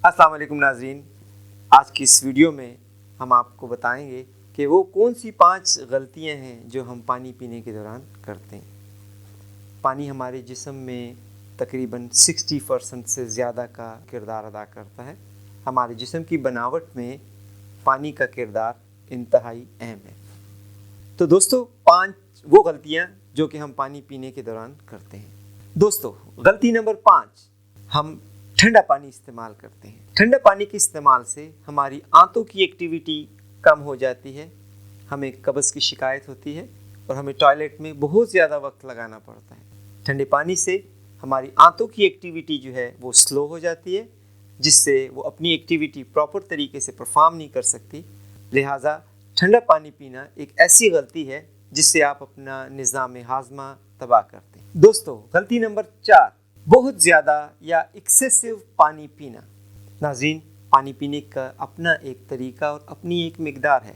अस्सलाम वालेकुम नाज़रीन, आज की इस वीडियो में हम आपको बताएंगे कि वो कौन सी 5 गलतियां हैं जो हम पानी पीने के दौरान करते हैं। पानी हमारे जिस्म में तकरीबन 60% से ज़्यादा का किरदार अदा करता है। हमारे जिस्म की बनावट में पानी का किरदार इंतहाई अहम है। तो दोस्तों, 5 वो गलतियां जो कि हम पानी पीने के दौरान करते हैं। दोस्तों, गलती नंबर 5, हम ठंडा पानी इस्तेमाल करते हैं। ठंडा पानी के इस्तेमाल से हमारी आंतों की एक्टिविटी कम हो जाती है, हमें कब्ज़ की शिकायत होती है और हमें टॉयलेट में बहुत ज़्यादा वक्त लगाना पड़ता है। ठंडे पानी से हमारी आंतों की एक्टिविटी जो है वो स्लो हो जाती है, जिससे वो अपनी एक्टिविटी प्रॉपर तरीके से परफॉर्म नहीं कर सकती। लिहाजा ठंडा पानी पीना एक ऐसी गलती है जिससे आप अपना निज़ाम हाज़मा तबाह करते हैं। दोस्तों, गलती नंबर 4, बहुत ज़्यादा या एक्सेसिव पानी पीना। नाज़रीन, पानी पीने का अपना एक तरीका और अपनी एक मिकदार है।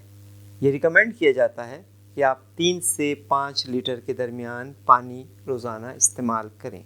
ये रिकमेंड किया जाता है कि आप 3 से 5 लीटर के दरमियान पानी रोज़ाना इस्तेमाल करें।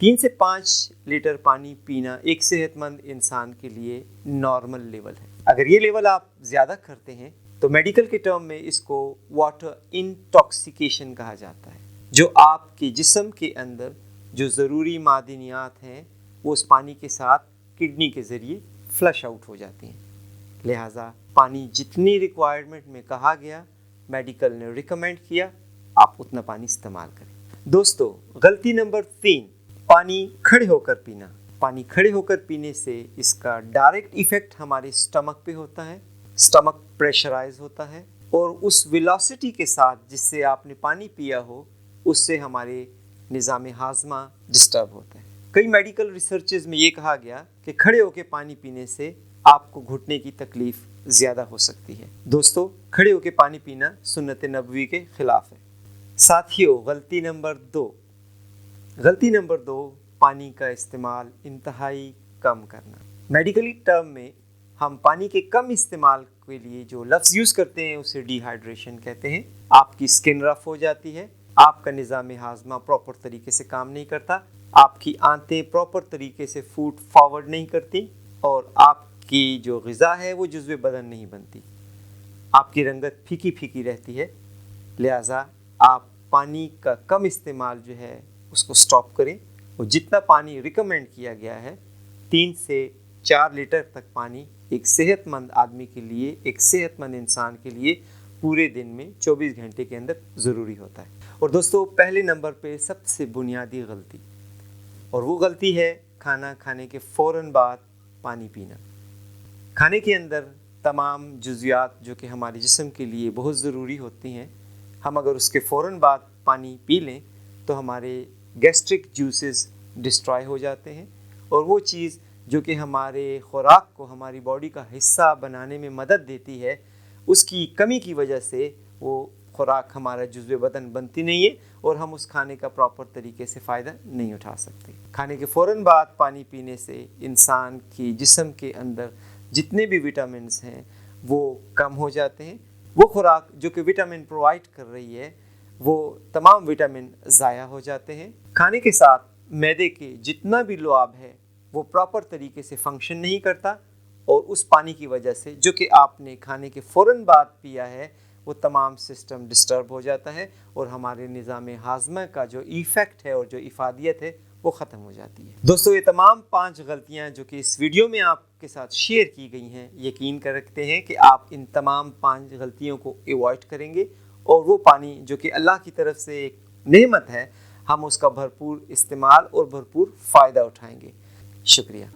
3 से 5 लीटर पानी पीना एक सेहतमंद इंसान के लिए नॉर्मल लेवल है। अगर ये लेवल आप ज़्यादा करते हैं तो मेडिकल के टर्म में इसको वाटर इंटॉक्सिकेशन कहा जाता है, जो आपके जिस्म के अंदर जो ज़रूरी मादनियात हैं वो उस पानी के साथ किडनी के ज़रिए फ्लश आउट हो जाती हैं। लिहाजा पानी जितनी रिक्वायरमेंट में कहा गया, मेडिकल ने रिकमेंड किया, आप उतना पानी इस्तेमाल करें। दोस्तों, गलती नंबर 3, पानी खड़े होकर पीना। पानी खड़े होकर पीने से इसका डायरेक्ट इफ़ेक्ट हमारे स्टमक पे होता है। स्टमक प्रेशराइज होता है और उस वेलोसिटी के साथ जिससे आपने पानी पिया हो, उससे हमारे निज़ाम हाज़मा डिस्टर्ब होता है। कई मेडिकल रिसर्चेज में ये कहा गया कि खड़े होकर पानी पीने से आपको घुटने की तकलीफ़ ज़्यादा हो सकती है। दोस्तों, खड़े होकर पानी पीना सुन्नत नबवी के ख़िलाफ़ है। साथियों, गलती नंबर 2, पानी का इस्तेमाल इंतहाई कम करना। मेडिकली टर्म में हम पानी के कम इस्तेमाल के लिए जो लफ्ज़ यूज़ करते हैं उसे डिहाइड्रेशन कहते हैं। आपकी स्किन रफ हो जाती है, आपका निज़ाम हाज़मा प्रॉपर तरीके से काम नहीं करता, आपकी आंतें प्रॉपर तरीके से फूड फॉरवर्ड नहीं करती और आपकी जो ग़िज़ा है वो जुज़्व बदन नहीं बनती। आपकी रंगत फीकी फीकी रहती है। लिहाजा आप पानी का कम इस्तेमाल जो है उसको स्टॉप करें और जितना पानी रिकमेंड किया गया है 3 से 4 लीटर तक पानी एक सेहतमंद आदमी के लिए, एक सेहतमंद इंसान के लिए पूरे दिन में 24 घंटे के अंदर ज़रूरी होता है। और दोस्तों, पहले नंबर पे सबसे बुनियादी गलती, और वो गलती है खाना खाने के फ़ौरन बाद पानी पीना। खाने के अंदर तमाम जुज़ियात जो कि हमारे जिस्म के लिए बहुत ज़रूरी होती हैं, हम अगर उसके फ़ौरन बाद पानी पी लें तो हमारे गैस्ट्रिक जूसेस डिस्ट्रॉय हो जाते हैं और वो चीज़ जो कि हमारे ख़ुराक को हमारी बॉडी का हिस्सा बनाने में मदद देती है, उसकी कमी की वजह से वो ख़ुराक हमारा जुज़्व बदन बनती नहीं है और हम उस खाने का प्रॉपर तरीके से फ़ायदा नहीं उठा सकते। खाने के फ़ौरन बाद पानी पीने से इंसान की जिस्म के अंदर जितने भी विटामिन्स हैं वो कम हो जाते हैं। वो ख़ुराक जो कि विटामिन प्रोवाइड कर रही है वो तमाम विटामिन ज़ाया हो जाते हैं। खाने के साथ मैदे के जितना भी लुआब है वो प्रॉपर तरीके से फंक्शन नहीं करता और उस पानी की वजह से जो कि आपने खाने के फ़ौरन बाद पिया है वो तमाम सिस्टम डिस्टर्ब हो जाता है और हमारे निज़ाम हाज़मा का जो इफ़ेक्ट है और जो इफ़ादियत है वो ख़त्म हो जाती है। दोस्तों, ये तमाम 5 गलतियाँ जो कि इस वीडियो में आपके साथ शेयर की गई हैं, यकीन कर रखते हैं कि आप इन तमाम 5 गलतियों को अवॉइड करेंगे और वो पानी जो कि अल्लाह की तरफ से एक नेमत है, हम उसका भरपूर इस्तेमाल और भरपूर फ़ायदा उठाएँगे। शुक्रिया।